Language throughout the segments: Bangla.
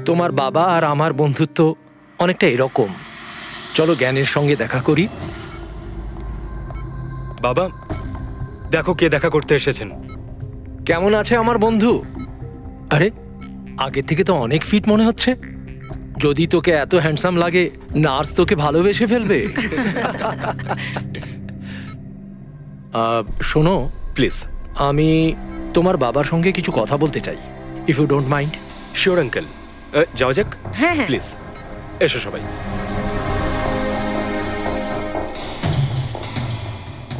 তোমার বাবা আর আমার বন্ধুত্ব অনেকটা এরকম। চলো জ্ঞানের সঙ্গে দেখা করি। বাবা, দেখো কে দেখা করতে এসেছেন। কেমন আছে আমার বন্ধু? আরে, আগে থেকে তো অনেক ফিট মনে হচ্ছে। যদি তোকে এত হ্যান্ডসাম লাগে, নার্স তোকে ভালোবেসে ফেলবে। শোনো প্লিজ। আমি তোমার বাবার সঙ্গে কিছু কথা বলতে চাই, if you don't mind. Sure uncle, যাওয়া যাক। হ্যাঁ হ্যাঁ প্লিজ এসো সবাই।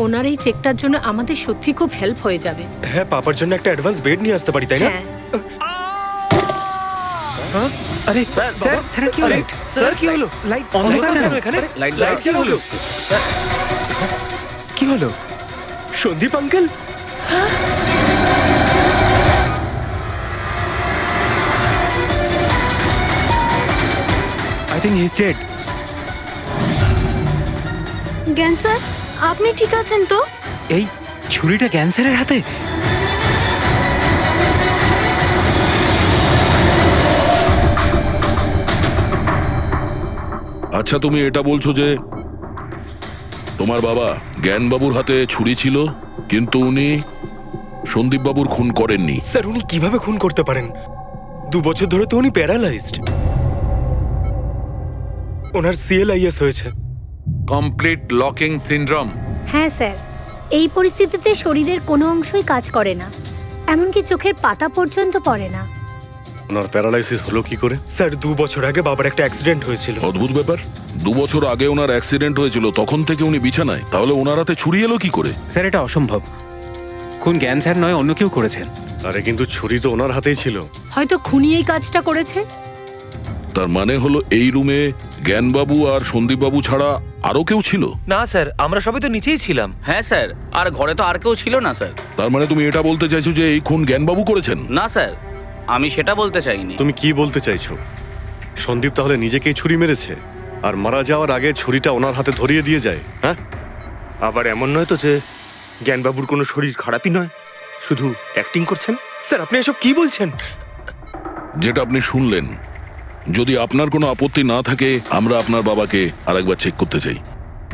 ওনার এই চেকটার জন্য আমাদের সত্যি খুব হেল্প হয়ে যাবে। হ্যাঁ, পাপার জন্য একটা অ্যাডভান্স বেড নিয়ে আসতে পারি, তাই না? হ্যাঁ আরে স্যার, স্যার কি হলো? স্যার কি হলো? লাইট অন্ধকার কেন এখানে? লাইট কি হলো? কি হলো? Sandeep uncle? I think he is dead. জ্ঞান স্যার, আপনি ঠিক আছেন তো? এই ছুরিটা ক্যান্সারের হাতে? আচ্ছা, তুমি এটা বলছো যে তোমার বাবা জ্ঞানবাবুর হাতে ছুরি ছিল, কিন্তু উনি সন্দীপবাবুর খুন করেননি। স্যার, উনি কিভাবে খুন করতে পারেন? 2 বছর ধরে তো উনি প্যারালাইজড। ওনার সিএলআইএস হয়েছে। Complete locking syndrome. হ্যাঁ স্যার, এই পরিস্থিতিতে শরীরের কোনো অংশই কাজ করে না, এমনকি চোখের পাতা পর্যন্ত পড়ে না। ওনার প্যারালাইসিস হলো কি করে? স্যার, 2 বছর আগে বাবার একটা অ্যাক্সিডেন্ট হয়েছিল। অদ্ভুত ব্যাপার, 2 বছর আগে ওনার অ্যাক্সিডেন্ট হয়েছিল, তখন থেকে উনি বিছানায়। তাহলে ওনার হাতে ছুরি এলো কি করে? স্যার, এটা অসম্ভব। খুন জ্ঞান স্যার নয়, অন্য কেউ করেছেন। আরে কিন্তু ছুরি তো ওনার হাতেই ছিল। হয়তো খুনি এই কাজটা করেছে। তার মানে হলো এই রুমে জ্ঞানবাবু আর সন্দীপবাবু ছাড়া আরো কেউ ছিল? না স্যার, আমরা সবাই তো নিচেই ছিলাম। হ্যাঁ স্যার, আর ঘরে তো আর কেউ ছিল না স্যার। তার মানে তুমি এটা বলতে চাইছো যে এই খুন জ্ঞানবাবু করেছেন? না স্যার, আমি সেটা বলতে চাইনি। তুমি কি বলতে চাইছো? সন্দীপ তাহলে নিজেকেই ছুরি মেরেছে, আর মারা যাওয়ার আগে ছুরিটা ওনার হাতে ধরিয়ে দিয়ে যায়? হ্যাঁ, আবার এমন নয় তো যে জ্ঞানবাবুর কোনো শরীর খারাপই নয়, শুধু অ্যাক্টিং করছেন। স্যার, আপনি এসব কি বলছেন? যেটা আপনি শুনলেন, যদি আপনার কোনো আপত্তি না থাকে, আমরা আপনার বাবাকে আরেকবার চেক করতে চাই।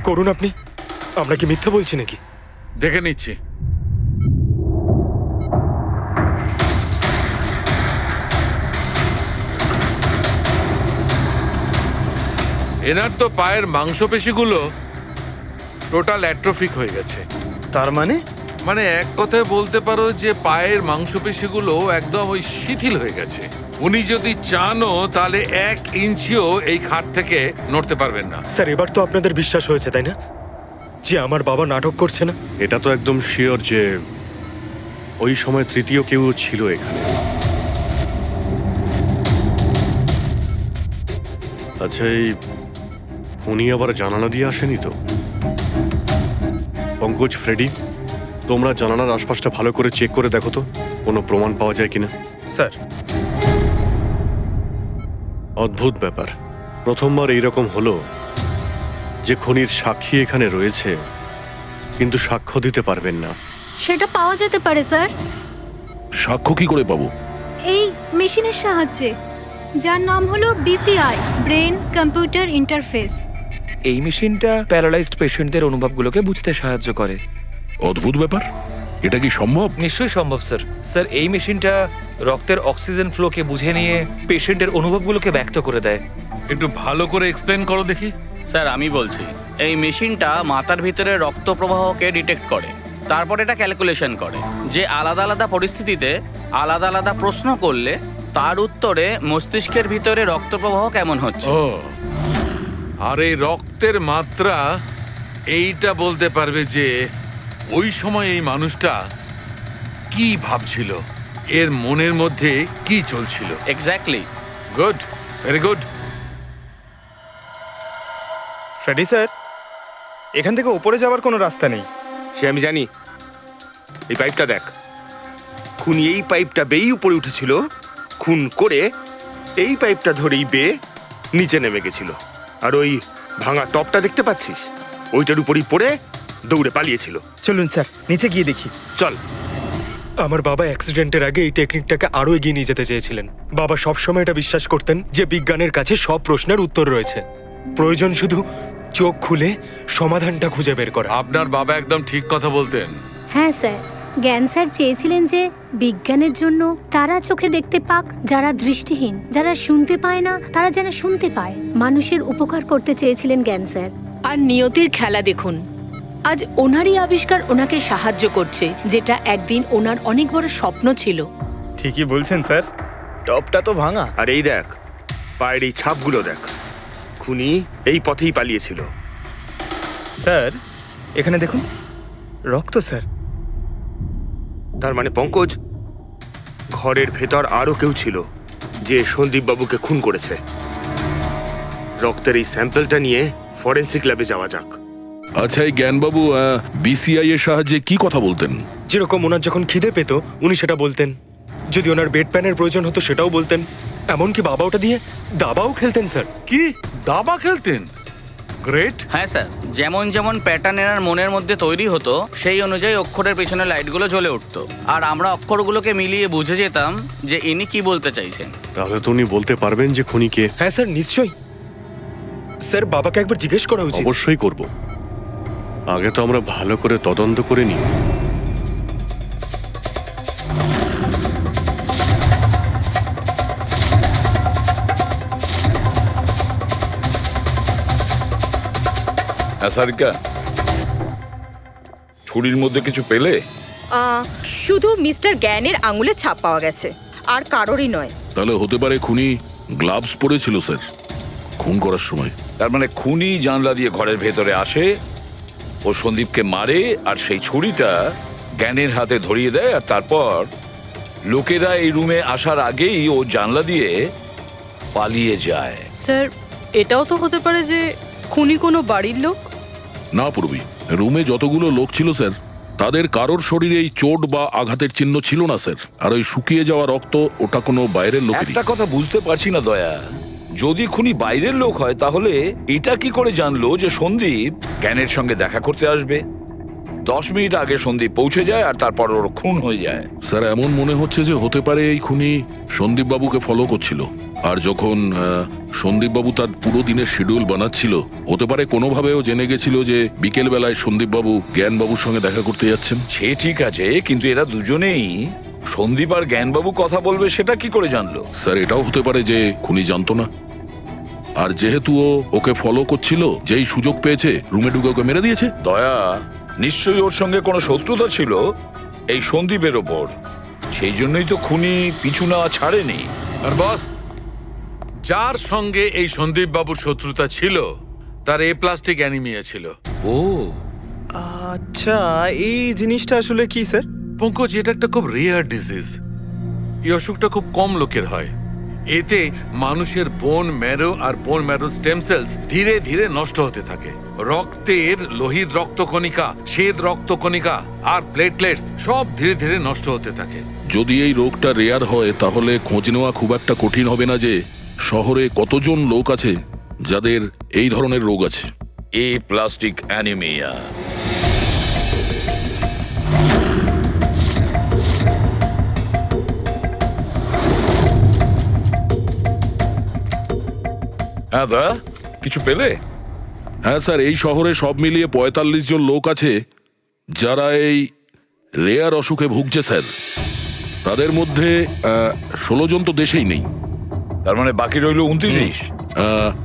করুন আপনি। আমরা কি মিথ্যা বলছি নাকি? দেখে নিচ্ছি। এনার তো পায়ের মাংসপেশিগুলো টোটাল অ্যাট্রোফিক হয়ে গেছে। তার মানে? মানে এক কথায় বলতে পারো যে পায়ের মাংসপেশিগুলো একদম ওই শিথিল হয়ে গেছে। উনি যদি চানও তাহলে 1 ইঞ্চিও এই খাট থেকে নড়তে পারবেন না। স্যার, এবার তো আপনাদের বিশ্বাস হয়েছে, তাই না, যে আমার বাবা নাটক করছে না? এটা তো একদম শিওর যে ওই সময় তৃতীয় কেউ ছিল এখানে। আচ্ছা, এই উনি আবার জানালা দিয়ে আসেনি তো? পঙ্কজ, ফ্রেডি, তোমরা জানালার আশপাশটা ভালো করে চেক করে দেখো তো কোনো প্রমাণ পাওয়া যায় কিনা। স্যার, অদ্ভুত ব্যাপার, প্রথমবার এইরকম হলো যে খুনির সাক্ষী এখানে রয়েছে, কিন্তু সাক্ষ্য দিতে পারবেন না। সেটা পাওয়া যেতে পারে স্যার, সাক্ষ্য কি করে পাবো? এই মেশিনের সাহায্যে, যার নাম হলো বিসিআই, ব্রেন কম্পিউটার ইন্টারফেস। এই মেশিনটা প্যারালাইজড পেশেন্টদের অনুভবগুলোকে বুঝতে সাহায্য করে। অদ্ভুত ব্যাপার, এটা কি সম্ভব? নিশ্চয়ই সম্ভব স্যার। স্যার, এই মেশিনটা রক্তের অক্সিজেন ফ্লোকে বুঝে নিয়ে পেশেন্টের অনুভবগুলোকে ব্যক্ত করে দেয়। একটু ভালো করে এক্সপ্লেন করো দেখি। স্যার, আমি বলছি, এই মেশিনটা মাথার ভিতরে রক্ত প্রবাহকে ডিটেক্ট করে, তারপর এটা ক্যালকুলেশন করে যে আলাদা আলাদা পরিস্থিতিতে আলাদা আলাদা প্রশ্ন করলে তার উত্তরে মস্তিষ্কের ভিতরে রক্ত প্রবাহ কেমন হচ্ছে। ও, আর এই রক্তের মাত্রা এইটা বলতে পারবে যে ওই সময় এই মানুষটা কি ভাবছিল, এর মনের মধ্যে কি চলছিল। Exactly. Good, very good. Freddy sir, এখান থেকে উপরে যাওয়ার কোনো রাস্তা নেই। সে আমি জানি। এই পাইপটা দেখ, খুনি এই পাইপটা বেয়েই উপরে উঠেছিল, খুন করে এই পাইপটা ধরেই বেয়ে নিচে নেমে গেছিল। আর ওই ভাঙা টপটা দেখতে পাচ্ছিস, ওইটার উপরই পড়ে দৌড়ে পালিয়েছিল। চলুন স্যার, নিচে গিয়ে দেখি। চল। আমার বাবা অ্যাক্সিডেন্টের আগে এই টেকনিকটাকে আরো এগিয়ে নিয়ে যেতে চেয়েছিলেন। বাবা সবসময় এটা বিশ্বাস করতেন যে বিজ্ঞানের কাছে সব প্রশ্নের উত্তর রয়েছে, প্রয়োজন শুধু চোখ খুলে সমাধানটা খুঁজে বের করা। আপনার বাবা একদম ঠিক কথা বলতেন। হ্যাঁ স্যার, জ্ঞান স্যার চেয়েছিলেন যে বিজ্ঞানের জন্য তারা চোখে দেখতে পাক যারা দৃষ্টিহীন, যারা শুনতে পায় না তারা যেন শুনতে পায়। মানুষের উপকার করতে চেয়েছিলেন জ্ঞান স্যার। আর নিয়তির খেলা দেখুন, আজ ওনারই আবিষ্কার ওনাকে সাহায্য করছে, যেটা একদিন ওনার অনেক বড় স্বপ্ন ছিল। ঠিকই বলছেন স্যার, টপটা তো ভাঙা। আর এই দেখ, পায়ের এই ছাপগুলো দেখ, খুনি এই পথেই পালিয়েছিল। স্যার এখানে দেখুন, রক্ত স্যার। তার মানে পঙ্কজ, ঘরের ভেতর আরো কেউ ছিল যে সন্দীপ বাবুকে খুন করেছে। রক্তের এই স্যাম্পলটা নিয়ে ফরেন্সিক ল্যাবে যাওয়া যাক। আচ্ছা, এই জ্ঞানবাবু বিসিআই এর সাহায্যে কি কথা বলতেন? যেরকম ওনার যখন খিদে পেত উনি সেটা বলতেন, যদি ওনার বেড প্যানের প্রয়োজন হতো সেটাও বলতেন, এমনকি বাবা ওটা দিয়ে দাবাও খেলতেন স্যার। কি দাবা খেলতেন? গ্রেট। হ্যাঁ স্যার, যেমন যেমন প্যাটার্ন এনার মনের মধ্যে তৈরি হতো সেই অনুযায়ী অক্ষরের পেছনে লাইটগুলো জ্বলে উঠতো, আর আমরা অক্ষরগুলোকে মিলিয়ে বুঝে যেতাম যে ইনি কি বলতে চাইছেন। তাহলে তো উনি বলতে পারবেন যে খুনি কে? হ্যাঁ স্যার, নিশ্চয়ই। স্যার, বাবাকে একবার জিজ্ঞেস করা উচিত। অবশ্যই করব, আগে তো আমরা ভালো করে তদন্ত করে নিই। সারিকা, ছুরির মধ্যে কিছু পেলে? শুধু মিস্টার জ্ঞানের আঙুলে ছাপ পাওয়া গেছে, আর কারোরই নয়। তাহলে হতে পারে খুনি গ্লাভস পরেছিল স্যার খুন করার সময়। তার মানে খুনি জানলা দিয়ে ঘরের ভেতরে আসে, ও সন্দীপকে মারে, আর সেই ছুরিটা জ্ঞানের হাতে ধরিয়ে দেয়, আর তারপর লোকেরা এই রুমে আসার আগেই ও জানলা দিয়ে পালিয়ে যায়। স্যার, এটাও তো হতে পারে যে খুনি কোনো বাড়ির লোক। না পূর্বী, রুমে যতগুলো লোক ছিল স্যার, তাদের কারোর শরীরেই চোট বা আঘাতের চিহ্ন ছিল না স্যার। আর ওই শুকিয়ে যাওয়া রক্ত, ওটা কোনো বাইরের লোকেরই। একটা কথা বুঝতে পারছি না দয়া, যদি খুনি বাইরের লোক হয় তাহলে এটা কি করে জানলো যে সন্দীপ জ্ঞানের সঙ্গে দেখা করতে আসবে? 10 মিনিট আগে সন্দীপ পৌঁছে যায় আর তারপর ওর খুন হয়ে যায়। স্যার, এমন মনে হচ্ছে যে হতে পারে এই খুনি সন্দীপ বাবুকে ফলো করছিল, আর যখন সন্দীপ বাবু তার পুরো দিনের শিডিউল বানাচ্ছিল, হতে পারে কোনোভাবেও জেনে গেছিল যে বিকেল বেলায় সন্দীপ বাবু জ্ঞান বাবুর সঙ্গে দেখা করতে যাচ্ছেন। সে ঠিক আছে, কিন্তু এরা দুজনেই সন্দীপ আর জ্ঞানবাবু কথা বলবে সেটা কি করে জানলো? স্যার, এটাও হতে পারে যে খুনি জানতো না, আর যেহেতু ও ওকে ফলো করছিল, যেই সুযোগ পেয়েছে রুমে ঢুকে ওকে মেরে দিয়েছে। দয়া, নিশ্চয়ই ওর সঙ্গে কোনো শত্রুতা ছিল এই সন্দীপের ওপর, সেই জন্যই তো খুনি পিছু না ছাড়েনি। আর বস, যার সঙ্গে এই সন্দীপ বাবুর শত্রুতা ছিল তার প্লাস্টিক অ্যানিমিয়া ছিল। ও আচ্ছা, এই জিনিসটা আসলে কি স্যার? পঙ্কজ, এটা একটা খুব রেয়ার ডিজিজ। এই অসুখটা খুব কম লোকের হয়। এতে মানুষের বোন ম্যারো আর বোন ম্যারো স্টেম সেলস ধীরে ধীরে নষ্ট হতে থাকে। রক্তের লোহিত রক্তকণিকা, শ্বেত রক্তকণিকা আর প্লেটলেটস সব ধীরে ধীরে নষ্ট হতে থাকে। যদি এই রোগটা রেয়ার হয় তাহলে খোঁজ নেওয়া খুব একটা কঠিন হবে না যে শহরে কতজন লোক আছে যাদের এই ধরনের রোগ আছে। এই প্লাস্টিক অ্যানিমিয়া। হ্যাঁ দা, কিছু পেলে? হ্যাঁ স্যার, এই শহরে সব মিলিয়ে 45 জন লোক আছে যারা এই রেয়ার অসুখে ভুগছে স্যার। তাদের মধ্যে 16 জন তো দেশেই নেই। তার মানে বাকি রইল 29।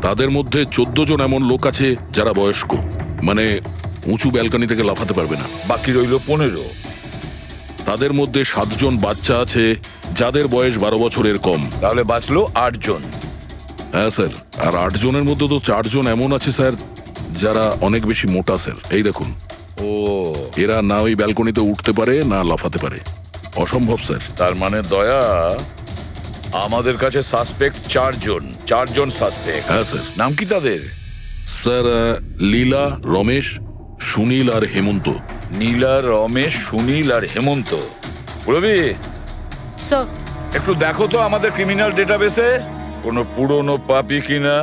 তাদের মধ্যে 14 জন এমন লোক আছে যারা বয়স্ক, মানে উঁচু ব্যালকনি থেকে লাফাতে পারবে না। বাকি রইল 15। তাদের মধ্যে 7 জন বাচ্চা আছে যাদের বয়স 12 বছরের কম। তাহলে বাঁচলো 8 জন। হ্যাঁ স্যার, আর 8 জনের মধ্যে তো 4 জন এমন আছে স্যার যারা অনেক বেশি মোটা স্যার। এই দেখুন, ও এরা না ওই ব্যালকনিতে উঠতে পারে না লাফাতে পারে। অসম্ভব স্যার। তার মানে দয়া, আমাদের কাছে সাসপেক্ট 4 জন। 4 জন সাসপেক্ট। হ্যাঁ স্যার। নাম কি তাদের? স্যার, লীলা, রমেশ, সুনীল আর হেমন্ত। নীলা, রমেশ, সুনীল আর হেমন্ত। রবি, স্যার, একটু দেখো তো আমাদের ক্রিমিনাল ডেটাবেসে কোনো পুরনো পাপি কিনা।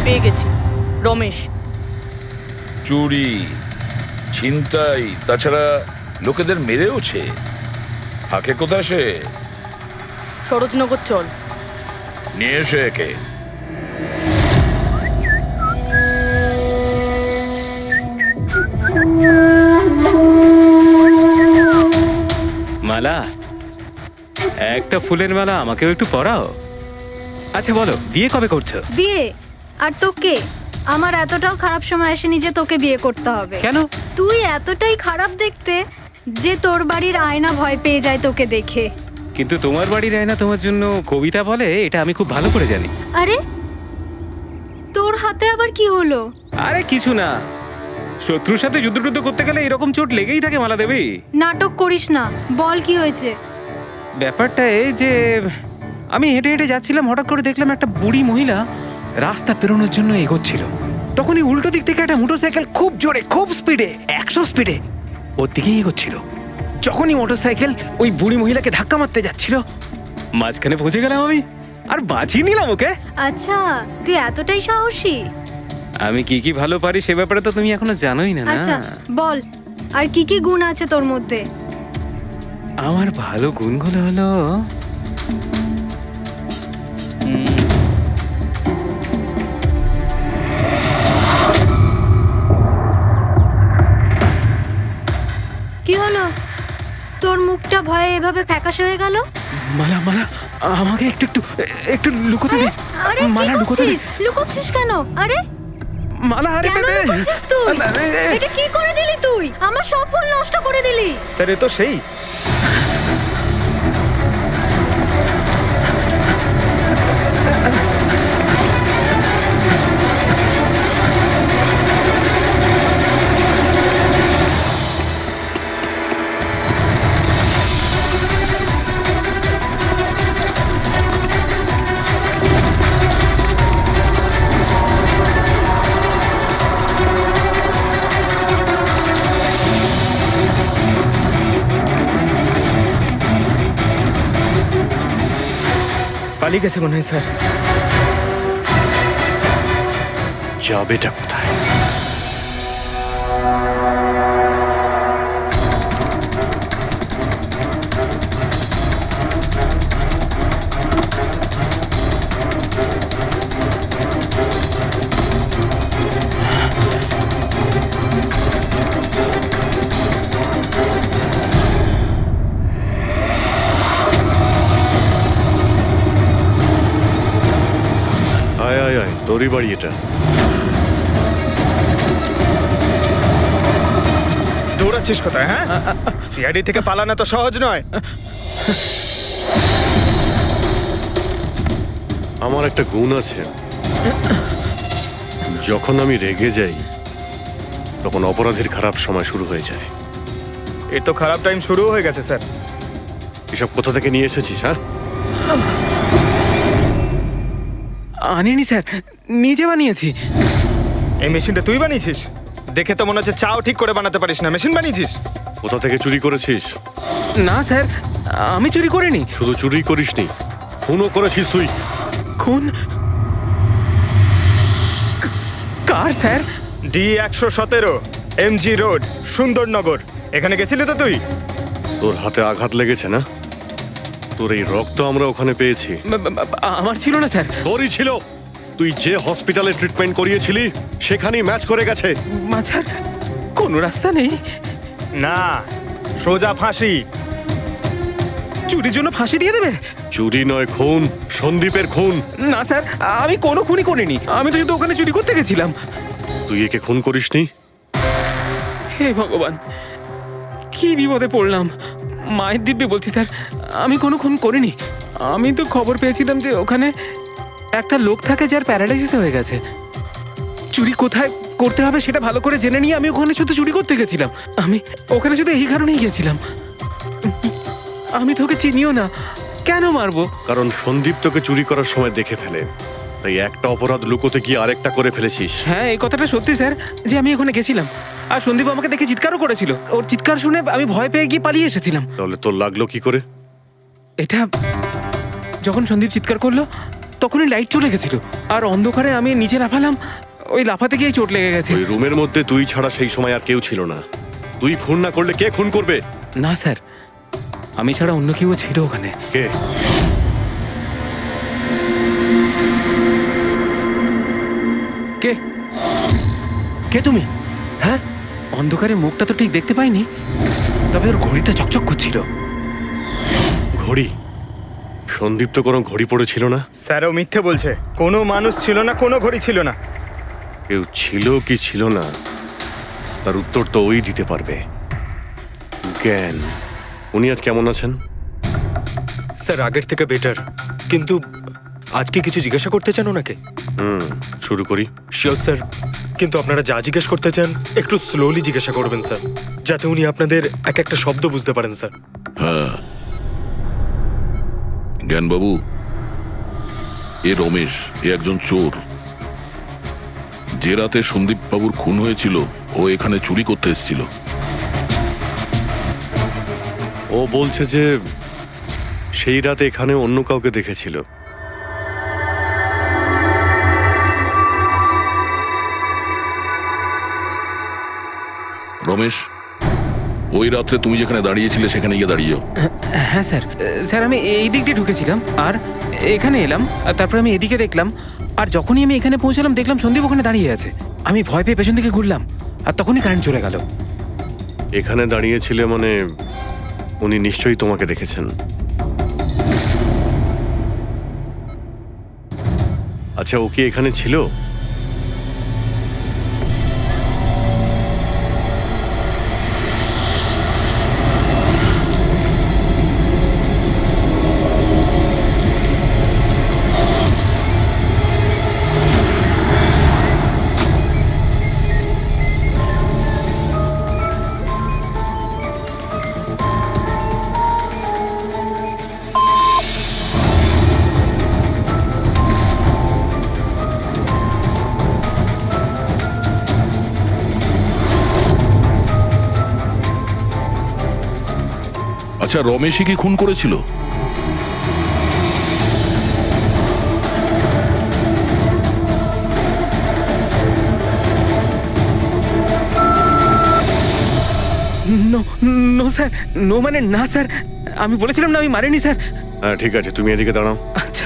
পেয়ে গেছি, রমেশ। চুরি, ছিনতাই, তাছাড়া লোকেদের মেরেওছে। থাকে কোথায় সে? সরোজনগর চল। নিয়ে এসে একে। মালা, একটা ফুলের মালা আমাকেও একটু পরাও। আচ্ছা বলো, বিয়ে কবে করছো? বিয়ে? আর তোকে? আমার এতটাও খারাপ সময় আসেনি যে তোকে বিয়ে করতে হবে। কেন? তুই এতটাই খারাপ দেখতে যে তোর বাড়ির আয়না ভয় পেয়ে যায় তোকে দেখে। কিন্তু তোমার বাড়ির আয়না তোমার জন্য কবিতা বলে, এটা আমি খুব ভালো করে জানি। আরে তোর হাতে আবার কি হলো? আরে কিছু না, শত্রুর সাথে যুদ্ধ করতে গেলে এরকম চোট লেগেই থাকে মালা দেবী। নাটক করিস না, বল কি হয়েছে? ব্যাপারটা এই যে আমি হেঁটে হেঁটে যাচ্ছিলাম, হঠাৎ করে দেখলাম একটা বুড়ি মহিলা রাস্তা পেরোনোর জন্য এগোচ্ছিল। তখনই উল্টো দিক থেকে একটা মোটরসাইকেল খুব জোরে, খুব স্পিডে, 100 স্পিডে ওর দিকেই এগোচ্ছিল। যখনই মোটরসাইকেল ওই বুড়ি মহিলাকে ধাক্কা মারতে যাচ্ছিল, মাঝখানে পৌঁছে গেলাম আমি আর বাঁচিয়ে নিলাম ওকে। আচ্ছা, তুই এতটাই সাহসী? আমি কি কি ভালো পারি সে ব্যাপারে তো তুমি এখনো জানোই না। আচ্ছা বল, আর কি কি গুণ আছে তোর মধ্যে? আমার ভালো গুণগুলো হলো কি হলো? তোর মুখটা ভয়ে এভাবে ফ্যাকাশে হয়ে গেল? মালা, মালা আমাকে একটু একটু একটু লুকোতে দে। আরে মালা কি লুকোতে দে। করছিস? লুকোচ্ছিস কেন? আরে মালা, আরে কেন লুকোচ্ছিস তুই? এটা কি করে দিলি তুই? আমার সব ফুল নষ্ট করে দিলি। স্যার এ তো সেই। পালিয়ে গেছে মনে হয় স্যার। যাবেটা কোথায়? আয় আয় আয়, তোরই বাড়ি এটা। দৌড়াচ্ছিস কোথায়? হ্যাঁ, সিআইডি থেকে পালানো তো সহজ নয়। আমার একটা গুণ আছে, যখন আমি রেগে যাই তখন অপরাধীর খারাপ সময় শুরু হয়ে যায়। এর তো খারাপ টাইম শুরু হয়ে গেছে স্যার। এসব কোথা থেকে নিয়ে এসেছিস? হ্যাঁ, আনিনি স্যার, নিজে বানিয়েছি। এই মেশিনটা তুই বানিয়েছিস? দেখে তো মনে হচ্ছে চাও ঠিক করে বানাতে পারিস না, মেশিন বানিয়েছিস। কোথা থেকে চুরি করেছিস? না স্যার, আমি চুরি করিনি। শুধু চুরি করিসনি, খুনও করেছিস তুই। খুন? কার sir? D117 MG road, Sundarnagar. এখানে গেছিলি তো তুই? তোর হাতে আঘাত লেগেছে না? তোর এই রক্ত আমরা ওখানে পেয়েছি। আমার ছিল না স্যার। তোরই ছিল। তুই যে হসপিটালে ট্রিটমেন্ট করিয়েছিলি সেখানেই ম্যাচ করে গেছে। মাঝার কোনো রাস্তা নেই? না, সোজা ফাঁসি। চুরির জন্য ফাঁসি দিয়ে দেবে? চুরি নয়, খুন, সন্দীপের খুন। না স্যার, আমি কোনো খুনই করিনি। আমি তো শুধু ওখানে চুরি করতে গেছিলাম। তুই একে খুন করিসনি? হে ভগবান, কি বিপদে পড়লাম। মায়ের দিব্যে বলছি স্যার, আমি কোনো খুন করিনি। আমি তো খবর পেয়েছিলাম যে ওখানে একটা লোক থাকে যার প্যারালাইসিস হয়ে গেছে। চুরি কোথায় করতে হবে সেটা ভালো করে জেনে নিয়ে আমি ওখানে শুধু চুরি করতে গেছিলাম। আমি ওখানে শুধু এই কারণেই গেছিলাম। আমি তোকে চিনিও না, কেন মারবো? কারণ সন্দীপ তোকে চুরি করার সময় দেখে ফেলে, তাই একটা অপরাধ লুকোতে গিয়ে আরেকটা করে ফেলেছিস। হ্যাঁ, এই কথাটা সত্যি স্যার, যে আমি ওখানে গেছিলাম আর সন্দীপ আমাকে দেখে চিৎকারও করেছিল। ওর চিৎকার শুনে আমি ভয় পেয়ে গিয়ে পালিয়ে এসেছিলাম। তাহলে তোর লাগলো কি করে? এটা যখন সন্দীপ চিৎকার করলো তখনই লাইট চলে গেছিল আর অন্ধকারে আমি নিচে লাফালাম, ওই লাফাতে গিয়ে চোট লেগে গেছে। ওই রুমের মধ্যে তুই ছাড়া সেই সময় আর কেউ ছিল না। তুই খুন না করলে কে খুন করবে? না স্যার, আমি ছাড়া অন্য কেউ ছিল ওখানে। কে? কে কে তুমি? হ্যাঁ, অন্ধকারে মুখটা তো ঠিক দেখতে পাইনি, তবে ওর ঘড়িটা চকচক করছিল। ঘড়ি? সন্দীপ তো কোনো ঘড়ি পড়েছিল না। স্যার ও মিথ্যে বলছে, কোনো মানুষ ছিল না, কোনো ঘড়ি ছিল না। কেউ ছিল কি ছিল না তার উত্তর তো ওই দিতে পারবে। জ্ঞান, উনি আজ কেমন আছেন? স্যার আগের থেকে বেটার, কিন্তু আজকে কিছু জিজ্ঞাসা করতে চান ওনাকে? শুরু করি। শিওর স্যার, কিন্তু আপনারা যা জিজ্ঞেস করতে চান একটু স্লোলি জিজ্ঞাসা করবেন স্যার, যাতে উনি আপনাদের এক একটা শব্দ বুঝতে পারেন স্যার। হ্যাঁ, জ্ঞানবাবু, এ রমেশ, এ একজন চোর। যে রাতে সন্দীপ বাবুর খুন হয়েছিল ও এখানে চুরি করতে এসেছিল। ও বলছে যে সেই রাতে এখানে অন্য কাউকে দেখেছিল। রমেশ, ওই রাত্রে তুমি যেখানে দাঁড়িয়েছিলে সেখানে গিয়ে দাঁড়িয়েও। হ্যাঁ স্যার, স্যার আমি এই দিক দিয়ে ঢুকেছিলাম আর এখানে এলাম, আর তারপর আমি এদিকে দেখলাম, আর যখনই আমি এখানে পৌঁছালাম দেখলাম সন্দীপ ওখানে দাঁড়িয়ে আছে। আমি ভয় পেয়ে পেছন দিকে ঘুরলাম আর তখনই কারেন্ট চলে গেল। এখানে দাঁড়িয়েছিলে মানে উনি নিশ্চয়ই তোমাকে দেখেছেন। আচ্ছা, ও কি এখানে ছিল? আচ্ছা, রমেশই কি খুন করেছিল? নো নো স্যার, নো মানে না স্যার, আমি বলেছিলাম না আমি মারিনি স্যার। হ্যাঁ ঠিক আছে, তুমি এদিকে দাঁড়াও। আচ্ছা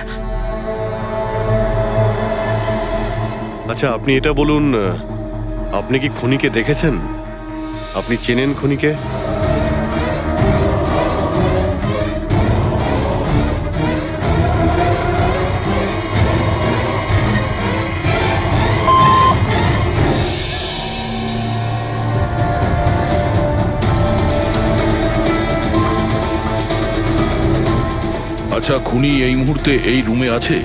আচ্ছা, আপনি এটা বলুন, আপনি কি খুনিকে দেখেছেন? আপনি চেনেন খুনিকে? আচ্ছা, খুনি এই মুহূর্তে এই রুমে আছে?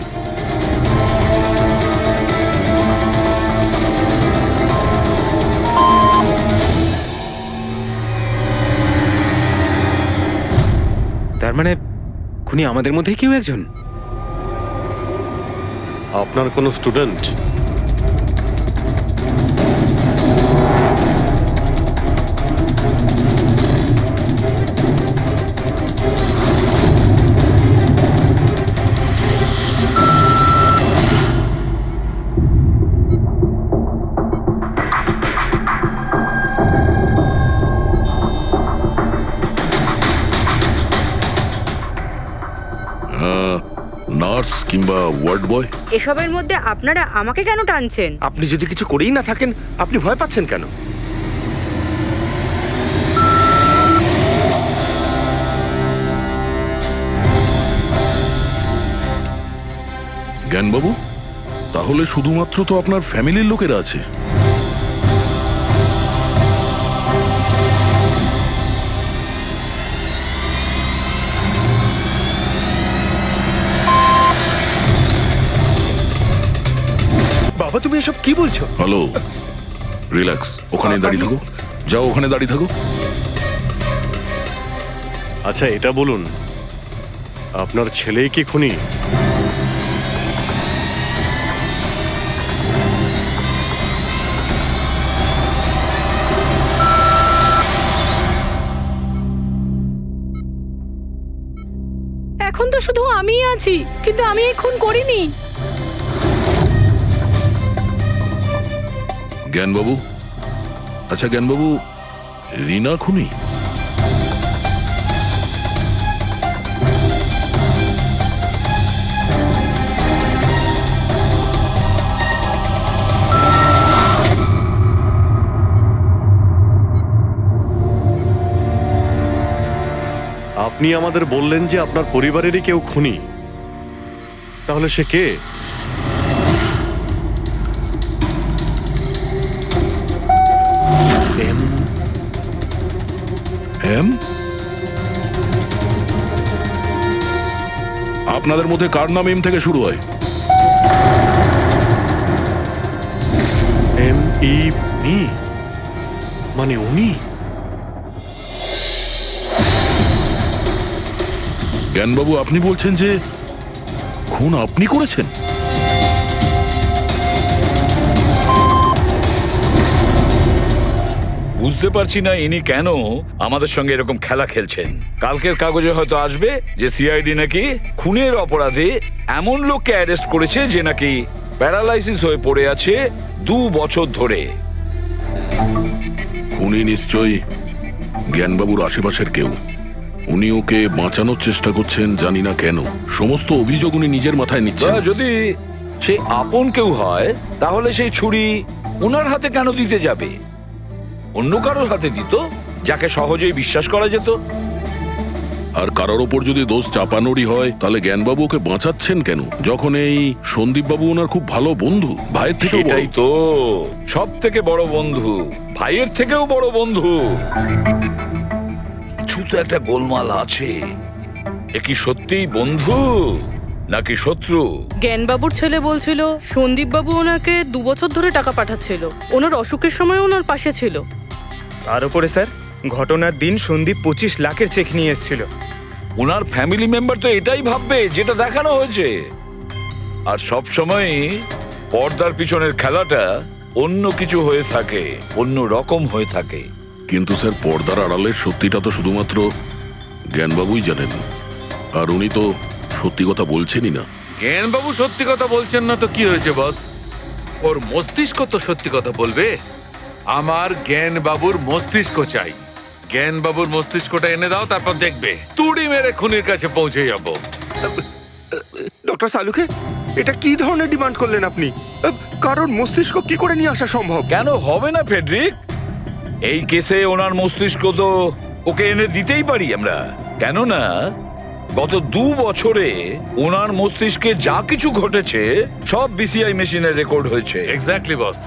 তার মানে খুনি আমাদের মধ্যে কেউ একজন। আপনার কোনো স্টুডেন্ট? নার্স কিংবা ওয়ার্ড বয়? এসবের মধ্যে আপনারা আমাকে কেন টানছেন? আপনি যদি কিছু করেই না থাকেন, আপনি ভয় পাচ্ছেন কেন? জ্ঞানবাবু, তাহলে শুধুমাত্র তো আপনার ফ্যামিলির লোকেরা আছে। বাবা, তুমি এসব কি বলছো? হ্যালো, রিল্যাক্স, ওখানে দাঁড়িয়ে থাকো। যাও, ওখানে দাঁড়িয়ে থাকো। আচ্ছা, এটা বলুন, আপনার ছেলেই কি খুনি? এখন তো শুধু আমিই আছি, কিন্তু আমি এই খুন করিনি। জ্ঞানবাবু, আচ্ছা জ্ঞানবাবু, রিনা খুনি? আপনি আমাদের বললেন যে আপনার পরিবারেরই কেউ খুনি, তাহলে সে কে? M M? আপনাদের মধ্যে কার নাম এম থেকে শুরু হয়? এম ই মি, মানে উনি? জ্ঞানবাবু, আপনি বলছেন যে খুন আপনি করেছেন? বুঝতে পারছি না ইনি কেন আমাদের সঙ্গে এরকম খেলা খেলছেন। কালকের কাগজে হয়তো আসবে যে সিআইডি নাকি খুনের অপরাধে এমন লোককে অ্যারেস্ট করেছে যে নাকি প্যারালাইসিস হয়ে পড়ে আছে 2 বছর ধরে। খুনি নিশ্চয়ই জ্ঞানবাবুর আশেপাশের কেউ। উনি ওকে বাঁচানোর চেষ্টা করছেন, জানি না কেন। সমস্ত অভিযোগ উনি নিজের মাথায় নিচ্ছেন। বা যদি সে আপন কেউ হয় তাহলে সেই ছুরি ওনার হাতে কেন দিতে যাবে? অন্য কারোর হাতে দিত, যাকে সহজেই বিশ্বাস করা যেত। আর কারোর ওপর যদি দোষ চাপানোরই হয় তাহলে জ্ঞানবাবু ওকে বাঁচাচ্ছেন কেন, যখন এই সন্দীপবাবু ওনার খুব ভালো বন্ধু, ভাইয়ের থেকে? এটাই তো সব থেকে বড় বন্ধু, ভাইয়ের থেকেও বড় বন্ধু। কিছু তো একটা গোলমাল আছে। এ কি সত্যিই বন্ধু নাকি শত্রু? জ্ঞানবাবুর ছেলে বলছিল সন্দীপবাবু ওনাকে 2 বছর ধরে টাকা পাঠাচ্ছিল, ওনার অসুখের সময় ওনার পাশে ছিল। তার উপরে স্যার, ঘটনার দিন সন্দীপ 25 লাখের চেক নিয়ে এসেছিল। ওনার ফ্যামিলি মেম্বার তো এটাই ভাববে যেটা দেখানো হয়েছে। আর সব সময় পর্দার পিছনের খেলাটা অন্য কিছু হয়ে থাকে, অন্য রকম হয়ে থাকে। কিন্তু স্যার, পর্দার আড়ালের সত্যিটা তো শুধুমাত্র জ্ঞানবাবুই জানেন, আর উনি তো সত্যি কথা বলছেনই না। জ্ঞানবাবু সত্যি কথা বলছেন না তো কি হয়েছে বস? ওর মস্তিষ্ক তো সত্যি কথা বলবে। আমার জ্ঞানবাবুর মস্তিষ্ক চাই। জ্ঞানবাবুর মস্তিষ্কটা এনে দাও, তারপর দেখবে তুড়ি মেরে খুনির কাছে পৌঁছে যাবো। ডক্টর সালুকে, এটা কি ধরনের ডিমান্ড করলেন আপনি? কারণ মস্তিষ্ক কি করে নিয়ে আসা সম্ভব? কেন হবে না ফেডরিক? এই কেসে ওনার মস্তিষ্ক তো ওকে এনে দিতেই পারি আমরা। কেননা গত 2 বছরে ওনার মস্তিষ্কে যা কিছু ঘটেছে সব বিসিআই মেশিনে রেকর্ড হয়েছে। এক্স্যাক্টলি বস।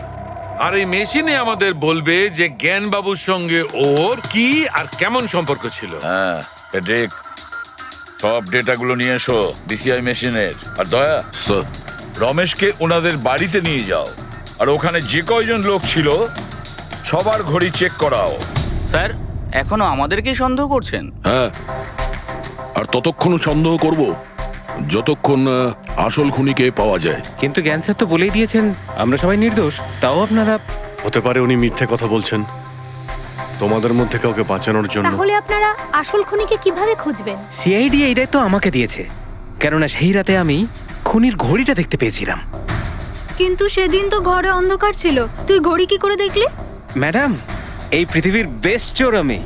আর এই মেশিনে আমাদের বলবে যে জ্ঞানবাবুর সঙ্গে ওর কি আর কেমন সম্পর্ক ছিল। হ্যাঁ ফেডরিক, সব ডেটাগুলো নিয়ে এসো বিসিআই মেশিনের। আর দয়া স্যার, রমেশকে ওনাদের বাড়িতে নিয়ে যাও, আর ওখানে যে কয়জন লোক ছিল সবার ঘড়ি চেক করাও। স্যার, এখনো আমাদেরকেই সন্দেহ করছেন? হ্যাঁ, আর ততক্ষণ সন্দেহ করব যতক্ষণ আসল খুনিকে পাওয়া যায়। কিন্তু জ্ঞান স্যার তো বলেই দিয়েছেন আমরা সবাই নির্দোষ, তাও আপনারা। হতে পারে উনি মিথ্যে কথা বলছেন তোমাদের মধ্যে কাউকে বাঁচানোর জন্য। তাহলে আপনারা আসল খুনিকে কিভাবে খুঁজবেন? সিআইডি এই দায়িত্ব আমাকে দিয়েছে, কেননা সেই রাতে আমি খুনির ঘড়িটা দেখতে পেয়েছিলাম। কিন্তু সেদিন তো ঘরে অন্ধকার ছিল, তুই ঘড়ি কি করে দেখলি? ম্যাডাম, এই পৃথিবীর বেস্ট চোর আমি।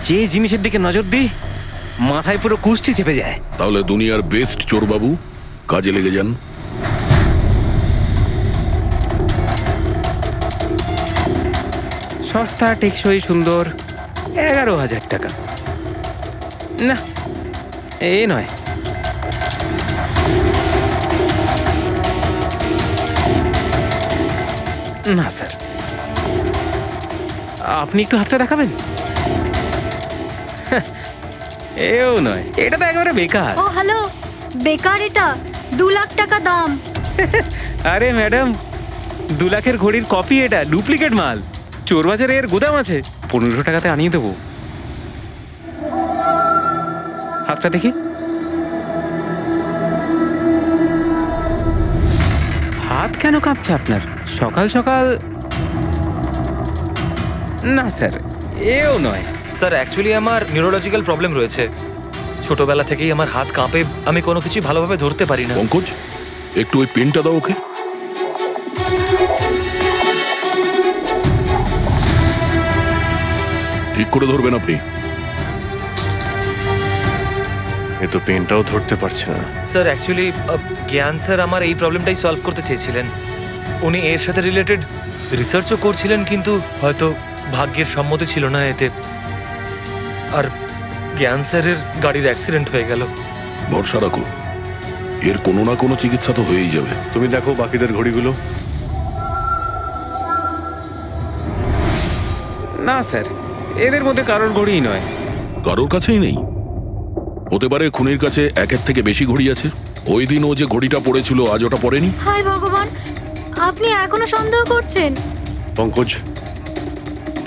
যে জিনিসের দিকে নজর দিই মাথায় পুরো কুষ্টি চেপে যায়। তাহলে দুনিয়ার বেস্ট চোরবাবু, কাজে লেগে যান। সস্তা, টেকসই, সুন্দর, 11,000 টাকা। না, এ নয়। না স্যার, আপনি একটু হাতটা দেখাবেন? এও নয়, এটা তো একেবারে বেকার। ও হ্যালো, বেকার এটা? 2 লাখ টাকা দাম। আরে ম্যাডাম, 2 লাখের ঘড়ির কপি, এটা ডুপ্লিকেট মাল। চোর বাজারে এর গুদাম আছে, 1500 টাকাতে আনিয়ে দেবো। হাতটা দেখি। হাত কেন কাঁপছে আপনার সকাল সকাল? না স্যার, এও নয়। স্যার অ্যাকচুয়ালি আমার নিউরোলজিক্যাল প্রবলেম রয়েছে। ছোটবেলা থেকেই আমার হাত কাঁপে, আমি কোনো কিছু ভালোভাবে ধরতে পারি না। পঙ্কজ, একটু ওই পেনটা দাও ওকে। ঠিক করে ধরবেন আপনি। এ তো পেনটাও ধরতে পারছে না। স্যার অ্যাকচুয়ালি জ্ঞান স্যার আমার এই প্রবলেমটাই সলভ করতে চেয়েছিলেন। উনি এর সাথে রিলেটেড রিসার্চও করছিলেন, কিন্তু হয়তো ভাগ্যের সম্মতি ছিল না এতে, আর জ্ঞান স্যারের গাড়ির অ্যাক্সিডেন্ট হয়ে গেল। ভরসা রাখো, এর কোনো না কোনো চিকিৎসা তো হয়েই যাবে। তুমি দেখো বাকিদের ঘড়িগুলো। না স্যার, এদের মধ্যে কারোর ঘড়িই নয়। কারোর কাছেই নেই? হতে পারে খুনির কাছে একের থেকে বেশি ঘড়ি আছে। ওই দিন ও যে ঘড়িটা পড়েছিল আজ ওটা পড়েনি। হায় ভগবান, আপনি এখনো সন্দেহ করছেন? পঙ্কজ,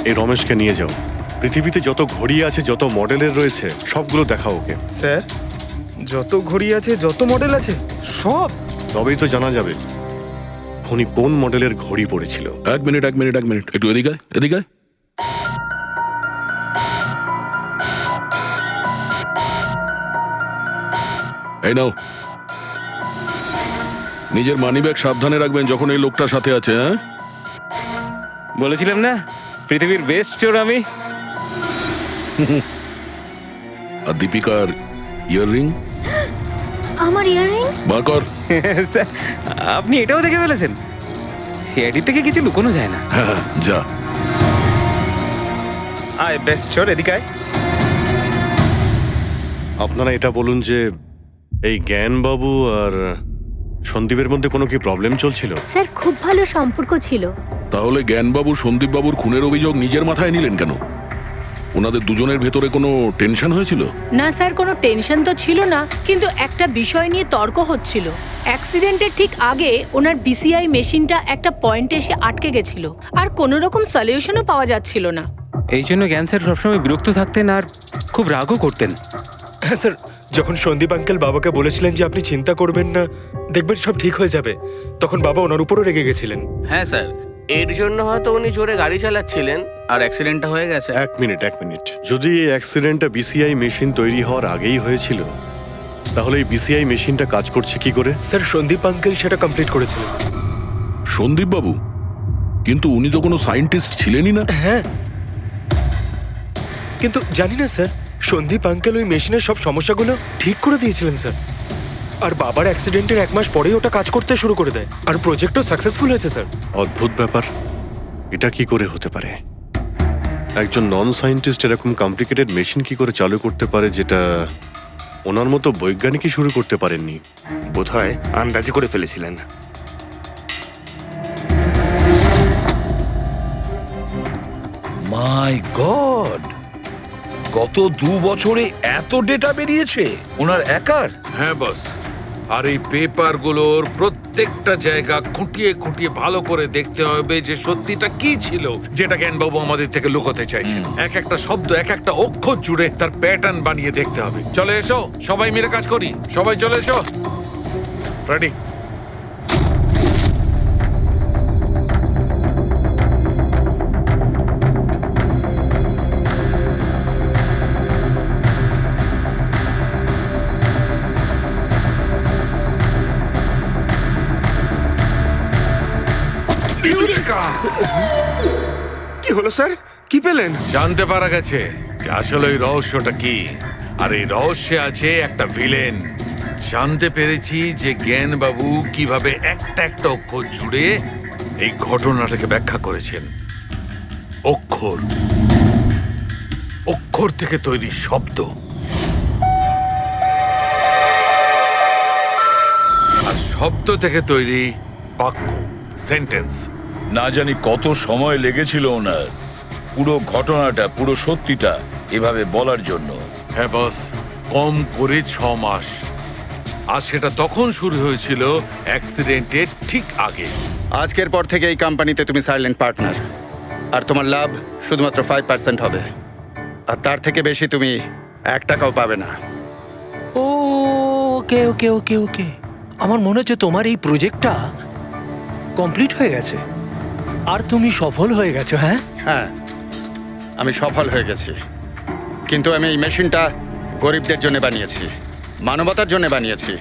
এই রমেশকে নিয়ে যাও। পৃথিবীতে যত ঘড়ি আছে, যত মডেলের রয়েছে, সবগুলো দেখাও ওকে। স্যার, যত ঘড়ি আছে, যত মডেল আছে, সব। তবেই তো জানা যাবে খুনি কোন মডেলের ঘড়ি পড়েছিল। এক মিনিট একটু এদিকে আয়, এদিকে আয়। এই নাও, নিজের মানিব্যাগ সাবধানে রাখবেন যখন এই লোকটার সাথে আছে। হ্যাঁ, বলেছিলাম না পৃথিবীর বেস্ট চোর আমি। আর দীপিকার ইয়াররিং আমার ইয়াররিংস? বার কর। স্যার আপনি এটাও দেখে ফেলেছেন? সিআইডি থেকে কিছু লুকোনো যায় না। হ্যাঁ, যা। আয় বেস্ট চোর, এদিকে আয়। আপনারা এটা বলুন যে এই জ্ঞানবাবু আর সন্দীপের মধ্যে কোনো কি প্রবলেম চলছিল? স্যার খুব ভালো সম্পর্ক ছিল। তাহলে জ্ঞানবাবু সন্দীপবাবুর খুনের অভিযোগ নিজের মাথায় নিলেন কেন? ওনাদের দুজনের ভেতরে কোনো টেনশন হয়েছিল? না স্যার, কোনো টেনশন তো ছিল না, কিন্তু একটা বিষয় নিয়ে তর্ক হচ্ছিল। অ্যাক্সিডেন্টের ঠিক আগে ওনার বিসিআই মেশিনটা একটা পয়েন্টে এসে আটকে গেছিল, আর কোনো রকম সলিউশনও পাওয়া যাচ্ছিল না। এই জন্য জ্ঞান স্যার সবসময় বিরক্ত থাকতেন আর খুব রাগও করতেন। হ্যাঁ স্যার, যখন সন্দীপ আঙ্কেল বাবাকে বলেছিলেন যে আপনি চিন্তা করবেন না, দেখবেন সব ঠিক হয়ে যাবে, তখন বাবা ওনার উপরও রেগে গেছিলেন। হ্যাঁ স্যার, এর জন্য হয়তো উনি জোরে গাড়ি চালাচ্ছিলেন আর অ্যাক্সিডেন্টটা হয়ে গেছে। এক মিনিট। যদি এই অ্যাক্সিডেন্টটা বিসিআই মেশিন তৈরি হওয়ার আগেই হয়েছিল, তাহলে এই বিসিআই মেশিনটা কাজ করছে কি করে? স্যার, সন্দীপ আঙ্কেল সেটা কমপ্লিট করেছিলেন। সন্দীপবাবু? কিন্তু উনি তো কোনো সায়েন্টিস্ট ছিলেনই না। হ্যাঁ, কিন্তু জানি না স্যার, সন্দীপ আঙ্কেল ওই মেশিনের সব সমস্যাগুলো ঠিক করে দিয়েছিলেন স্যার। আর বাবার অ্যাক্সিডেন্টের 1 মাস পরেই ওটা কাজ করতে শুরু করে দেয়, আর প্রজেক্টও সাকসেসফুল হয়েছে স্যার। অদ্ভুত ব্যাপার, এটা কি করে হতে পারে? একজন নন সায়েন্টিস্ট এরকম কমপ্লিকেটেড মেশিন কি করে চালু করতে পারে, যেটা ওনার মতো বৈজ্ঞানিকই শুরু করতে পারেননি? বোধহয় আন্দাজে করে ফেলেছিলেন। মাই গড, গত 2 বছরে এত ডেটা বেরিয়েছে ওনার একার? হ্যাঁ বস, আর এই পেপারগুলোর প্রত্যেকটা জায়গা খুঁটিয়ে খুঁটিয়ে ভালো করে দেখতে হবে যে সত্যিটা কি ছিল, যেটা জ্ঞানবাবু আমাদের থেকে লুকোতে চাইছেন। এক একটা শব্দ, এক একটা অক্ষর জুড়ে তার প্যাটার্ন বানিয়ে দেখতে হবে। চলে এসো, সবাই মিলে কাজ করি। সবাই চলে এসো। ফ্রেডি, কি হলো স্যার, কি পেলেন? জানতে পারা গেছে যে আসলে ওই রহস্যটা কি, আর এই রহস্যে আছে একটা ভিলেন। জানতে পেরেছি যে জ্ঞানবাবু কিভাবে একটা একটা অক্ষর জুড়ে এই ঘটনাটাকে ব্যাখ্যা করেছেন। অক্ষর, অক্ষর থেকে তৈরি শব্দ, আর শব্দ থেকে তৈরি বাক্য, সেন্টেন্স। না জানি কত সময় লেগেছিল ওনার পুরো ঘটনাটা, পুরো সত্যিটা এভাবে বলার জন্য। হ্যাঁ বস, কম করে 6 মাস। আর সেটা তখন শুরু হয়েছিল অ্যাক্সিডেন্টের ঠিক আগে। আজকের পর থেকে এই কোম্পানিতে তুমি সাইলেন্ট পার্টনার, আর তোমার লাভ শুধুমাত্র 5% হবে, আর তার থেকে বেশি তুমি 1 টাকাও পাবে না। ওকে ওকে ওকে ওকে, আমার মনে হচ্ছে তোমার এই প্রজেক্টটা কমপ্লিট হয়ে গেছে আর তুমি সফল হয়ে গেছো। হ্যাঁ হ্যাঁ, আমি সফল হয়ে গেছি, কিন্তু আমি এই মেশিনটা গরিবদের জন্য বানিয়েছি, মানবতার জন্য বানিয়েছি।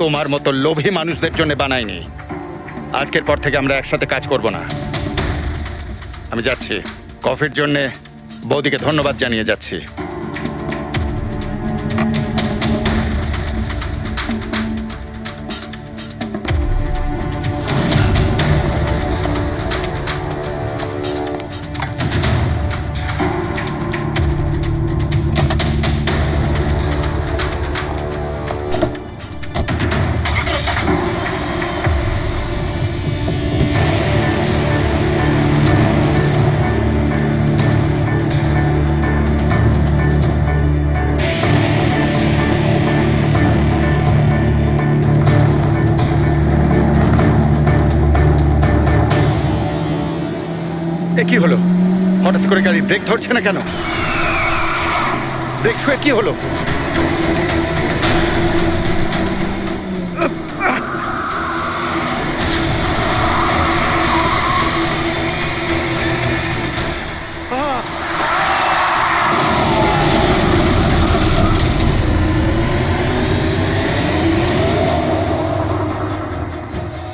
তোমার মতো লোভী মানুষদের জন্য বানাইনি। আজকের পর থেকে আমরা একসাথে কাজ করব না। আমি যাচ্ছি। কফির জন্যে বৌদিকে ধন্যবাদ জানিয়ে যাচ্ছি। এ কি হলো? হঠাৎ করে গাড়ি ব্রেক ধরছে না কেন? ব্রেক ছুঁয়ে কি হলো?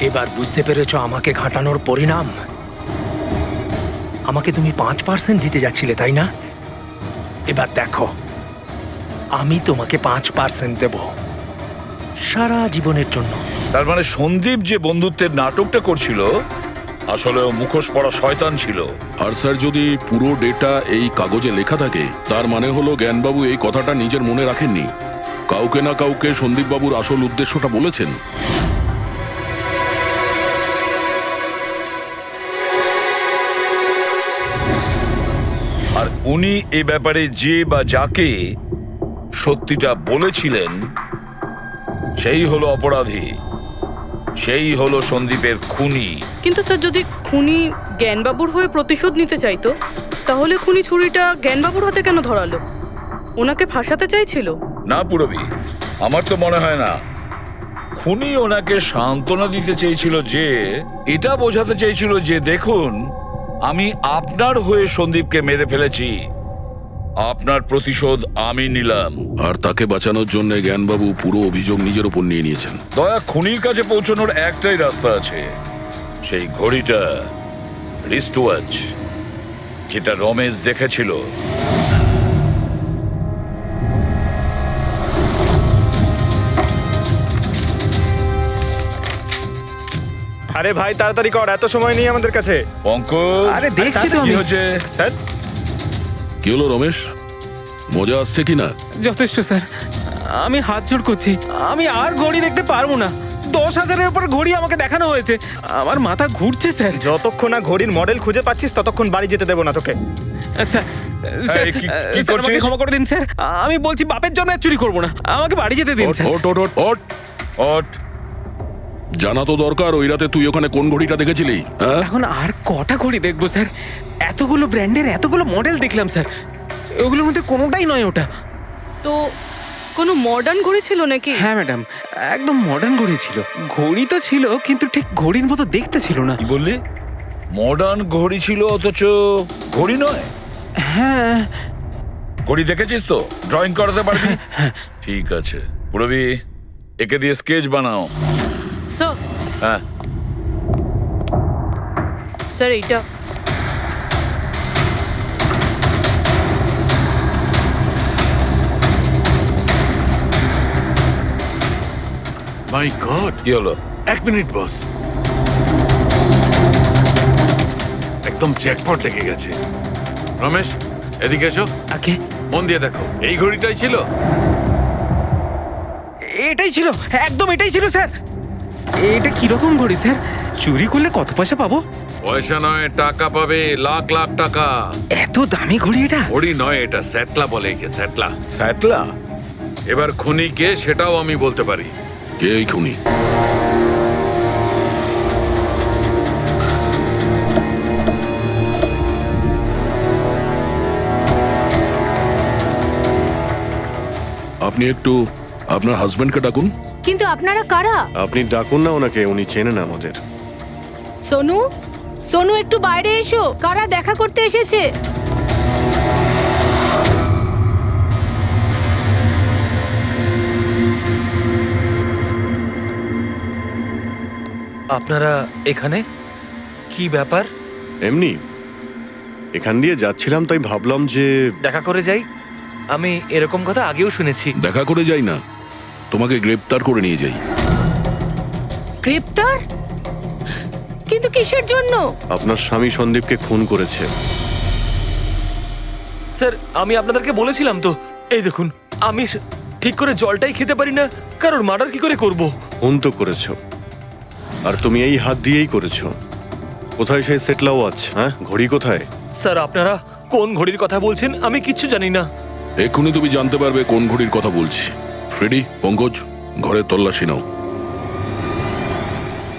এবার বুঝতে পেরেছো আমাকে ঘাঁটানোর পরিণাম? আমাকে তুমি 5% দিতে যাচ্ছিলে, তাই না? এবার দেখো, আমি তোমাকে 5% দেব সারা জীবনের জন্য। তার মানে সন্দীপ যে বন্ধুত্বের নাটকটা করছিল আসলে ও মুখোশ পড়া শয়তান ছিল। আর স্যার, যদি পুরো ডেটা এই কাগজে লেখা থাকে, তার মানে হলো জ্ঞানবাবু এই কথাটা নিজের মনে রাখেননি, কাউকে না কাউকে সন্দীপবাবুর আসল উদ্দেশ্যটা বলেছেন। আর উনি এ ব্যাপারে যে বা যাকে সত্যিটা বলেছিলেন সেই হলো অপরাধী, সেই হলো সন্দীপের খুনি। কিন্তু স্যার, যদি খুনি জ্ঞানবাবুর হয়ে প্রতিশোধ নিতে চাইতো, তাহলে খুনি ছুরিটা জ্ঞানবাবুর হাতে কেন ধরালো? ওনাকে ফাঁসাতে চাইছিল? না পুরবি, আমার তো মনে হয় না। খুনি ওনাকে সান্ত্বনা দিতে চেয়েছিল, যে এটা বোঝাতে চেয়েছিল যে দেখুন, আমি আপনার হয়ে সন্দীপকে মেরে ফেলেছি, আপনার প্রতিশোধ আমি নিলাম। আর তাকে বাঁচানোর জন্য জ্ঞানবাবু পুরো অভিযোগ নিজের উপর নিয়ে নিয়েছেন। দয়া, খুনির কাছে পৌঁছানোর একটাই রাস্তা আছে, সেই ঘড়িটা, রিস্ট ওয়াচ, যেটা রমেশ দেখেছিল। আরে ভাই, তাড়াতাড়ি কর, এত সময় নেই আমাদের কাছে। পঙ্কজ, আরে দেখছি তো কি আমি। হচ্ছে? স্যার, কি হলো রমেশ, মজা আসছে কি না? যথেষ্ট স্যার, আমি হাত জোড় করছি। আমি আর ঘড়ি দেখতে পারবো না। 10,000-এর উপর ঘড়ি আমাকে দেখানো হয়েছে। আমার মাথা ঘুরছে স্যার। যতক্ষণ না ঘড়ির মডেল খুঁজে পাচ্ছিস ততক্ষণ বাড়ি যেতে দেবো না তোকে। স্যার, স্যার, কি স্যার, আমাকে করছিস? ক্ষমা করে দিন স্যার। আমি বলছি বাপের জন্য আর চুরি করবো না। আমাকে বাড়ি যেতে দিন স্যার। ওট ওট ওট ওট। ওঠ। জানা তো দরকার, ওই রাতে তুই ওখানে কোন ঘড়িটা দেখেছিলি? হ্যাঁ, এখন আর কটা ঘড়ি দেখবো স্যার? এতগুলো ব্র্যান্ডের এতগুলো মডেল দেখলাম স্যার, ওগুলোর মধ্যে কোনোটাই নয় ওটা। তো কোনো মডার্ন ঘড়ি ছিল নাকি? হ্যাঁ ম্যাডাম, একদম মডার্ন ঘড়ি ছিল। ঘড়ি তো ছিল, কিন্তু ঠিক ঘড়ির মতো দেখতে ছিল না। কি বললি? মডার্ন ঘড়ি ছিল অথচ ঘড়ি নয়? হ্যাঁ। ঘড়ি দেখেছিস তো? ড্রয়িং করাতে পারবি? ঠিক আছে পুরবি, একে দিয়ে স্কেচ বানাও। স্যার, হ্যাঁ, স্যার এইটা। মাই গড, কি হলো? 1 মিনিট বস, একদম জ্যাকপট লেগে গেছে। রমেশ, এদিকে এসো। ওকে। মন দিয়ে দেখো, এই ঘড়িটাই ছিল। এটাই ছিল, একদম এটাই ছিল স্যার। এটা কিরকম ঘড়ি স্যার? চুরি করলে কত পয়সা পাবো? পয়সা নয়, টাকা পাবে, লাখ লাখ টাকা। এত দামি ঘড়ি এটা? ঘড়ি নয়, এটা স্যাটলা বলে একে, স্যাটলা। স্যাটলা? এবার খুনি কে সেটাও আমি বলতে পারি। কে এই খুনি? আপনি একটু আপনার হাজবেন্ডকে ডাকুন। কিন্তু আপনারা কারা? আপনি ডাকুন না ওনাকে, উনি চেনেন আমাদের। সোনু, সোনু একটু বাইরে এসো, কারা দেখা করতে এসেছে। আপনারা এখানে কি ব্যাপার? এমনি এখান দিয়ে যাচ্ছিলাম, তাই ভাবলাম যে দেখা করে যাই। আমি এরকম কথা আগেও শুনেছি। দেখা করে যাই না, তোমাকে গ্রেপ্তার করে নিয়ে যাই। গ্রেপ্তার? কিন্তু কিসের জন্য? আপনার স্বামী সন্দীপকে খুন করেছে। স্যার, আমি আপনাদেরকে বলেছিলাম তো, এই দেখুন, আমি ঠিক করে জলটাই খেতে পারি না, কারণ মার্ডার কি করে করব? খুন তো করেছো, আর তুমি এই হাত দিয়েই করেছো। কোথায় সেই সেটলা ওয়াচ? হ্যাঁ, ঘড়ি কোথায়? স্যার, আপনারা কোন ঘড়ির কথা বলছেন আমি কিচ্ছু জানি না। এক্ষুনি তুমি জানতে পারবে কোন ঘড়ির কথা বলছি। ফ্রেডি, পঙ্কজ, ঘরের তল্লাশি নাও।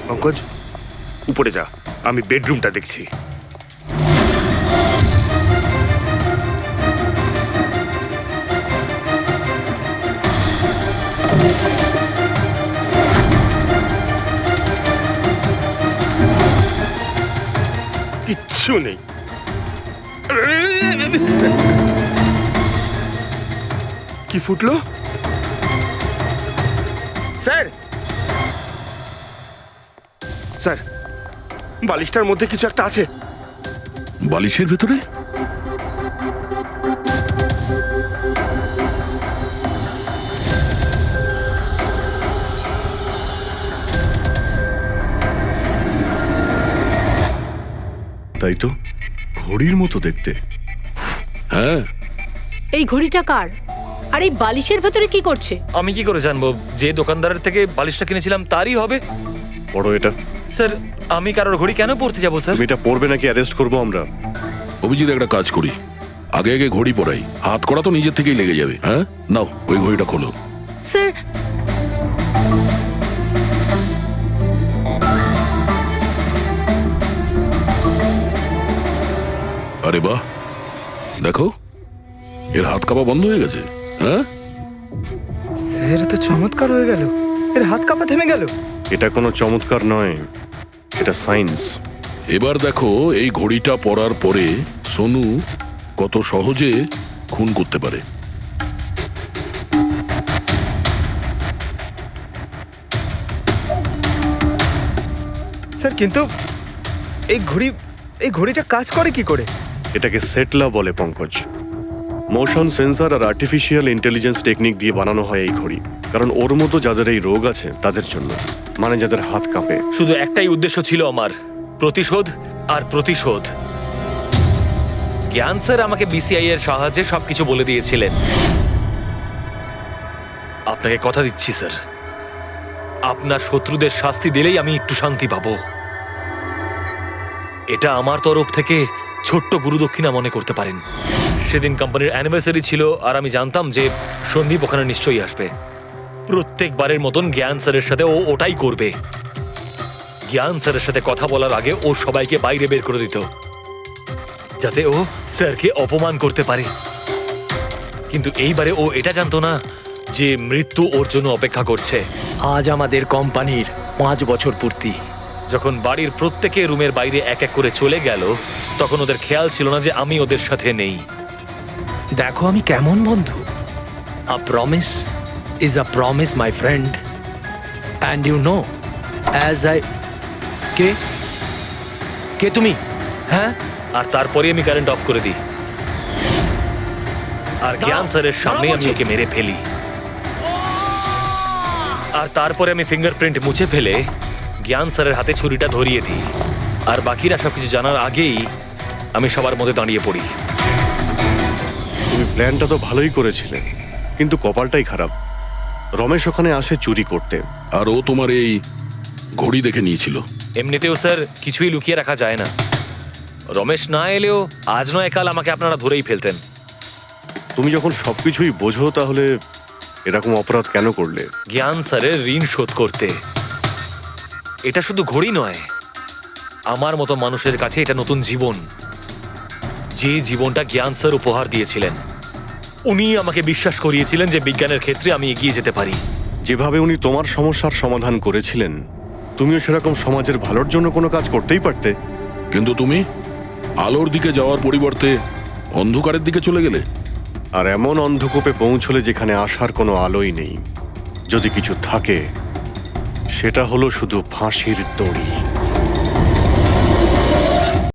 পঙ্কজ, উপরে যা, আমি বেডরুমটা দেখছি। কিচ্ছু নেই। কি ফুটলো? স্যার, স্যার, বালিশটার মধ্যে কিছু একটা আছে। বালিশের ভেতরে? তাই তো, ঘড়ির মতো দেখতে। হ্যাঁ। এই ঘড়িটা কার? আর এই বালিশের ভেতরে কি করছে? আমি কি করে জানবো? যে দোকানদারের থেকে বালিশটা কিনেছিলাম তারই হবে। পড়ো এটা। স্যার, আমি কারোর ঘড়ি কেন পড়তে যাবো স্যার? তুমি এটা পড়বে নাকি অ্যারেস্ট করবো আমরা? অভিজিৎ, একটা কাজ করি, আগে আগে ঘড়ি পরাই, হাত করা তো নিজের থেকেই লেগে যাবে। হ্যাঁ, নাও ওই ঘড়িটা খোলো। স্যার, আরে বাহ, দেখো, এর হাত কাঁপা বন্ধ হয়ে গেছে। হ্যাঁ, স্যার, তো চমৎকার হয়ে গেল, এর হাত কাঁপা থেমে গেল। এটা কোনো চমৎকার নয়, এটা সায়েন্স। এবার দেখো এই ঘড়িটা পরার পরে সোনু কত সহজে খুন করতে পারে। স্যার, কিন্তু এই ঘড়িটা কাজ করে কি করে? এটাকে সেটলা বলে পঙ্কজ। মোশন সেন্সর আর আর্টিফিশিয়াল ইন্টেলিজেন্স টেকনিক দিয়ে বানানো হয় এই ঘড়ি, কারণ ওর মতো যাদের এই রোগ আছে তাদের জন্য, মানে যাদের হাত কাঁপে। শুধু একটাই উদ্দেশ্য ছিল আমার, প্রতিশোধ আর প্রতিশোধ। জ্ঞান স্যার আমাকে বিসিআই এর সাহায্যে সবকিছু বলে দিয়েছিলেন। আপনাকে কথা দিচ্ছি স্যার, আপনার শত্রুদের শাস্তি দিলেই আমি একটু শান্তি পাবো। এটা আমার তরফ থেকে ছোট্ট গুরুদক্ষিণা মনে করতে পারেন। সেদিন কোম্পানির অ্যানিভার্সারি ছিল, আর আমি জানতাম যে সন্দীপ ওখানে নিশ্চয়ই আসবে। প্রত্যেকবারের মতন জ্ঞান স্যারের সাথে ও ওটাই করবে। জ্ঞান স্যারের সাথে কথা বলার আগে ও সবাইকে বাইরে বের করে দিত, যাতে ও স্যারকে অপমান করতে পারে। কিন্তু এইবারে ও এটা জানতো না যে মৃত্যু ওর জন্য অপেক্ষা করছে। আজ আমাদের কোম্পানির 5 বছর পূর্তি। যখন বাড়ির প্রত্যেকে রুমের বাইরে এক এক করে চলে গেল, তখন ওদের খেয়াল ছিল না যে আমি ওদের সাথে নেই। দেখো আমি কেমন বন্ধু। A promise is a promise my friend, and you know as I কে কে তুমি? হ্যাঁ, আর তারপরে আমি কারেন্ট অফ করে দিই, আর জ্ঞান স্যারের সামনে আমি ওকে মেরে ফেলি। আর তারপরে আমি ফিঙ্গারপ্রিন্ট মুছে ফেলে জ্ঞান স্যারের হাতে ছুরিটা ধরিয়ে দিই। আর বাকিরা সবকিছু জানার আগেই আমি সবার মধ্যে দাঁড়িয়ে পড়ি। তুমি প্ল্যানটা তো ভালোই করেছিলে, কিন্তু কপালটাই খারাপ। রমেশ ওখানে আসে চুরি করতে, আর ও তোমার এই ঘড়ি দেখে নিয়েছিল। এমনিতেও স্যার কিছুই লুকিয়ে রাখা যায় না। রমেশ না এলেও আজ নয় কাল আমাকে আপনারা ধরেই ফেলতেন। তুমি যখন সবকিছুই বোঝো, তাহলে এরকম অপরাধ কেন করলে? জ্ঞান স্যারের ঋণ শোধ করতে। এটা শুধু ঘড়ি নয়, আমার মতো মানুষের কাছে এটা নতুন জীবন, যে জীবনটা জ্ঞান স্যার উপহার দিয়েছিলেন। উনি আমাকে বিশ্বাস করিয়েছিলেন যে বিজ্ঞানের ক্ষেত্রে আমি এগিয়ে যেতে পারি। যেভাবে উনি তোমার সমস্যার সমাধান করেছিলেন, তুমিও সেরকম সমাজের ভালোর জন্য কোনো কাজ করতেই পারতে। কিন্তু তুমি আলোর দিকে যাওয়ার পরিবর্তে অন্ধকারের দিকে চলে গেলে। আর এমন অন্ধকূপে পৌঁছলে যেখানে আসার কোনো আলোই নেই। যদি কিছু থাকে, সেটা হলো শুধু ফাঁসির দড়ি।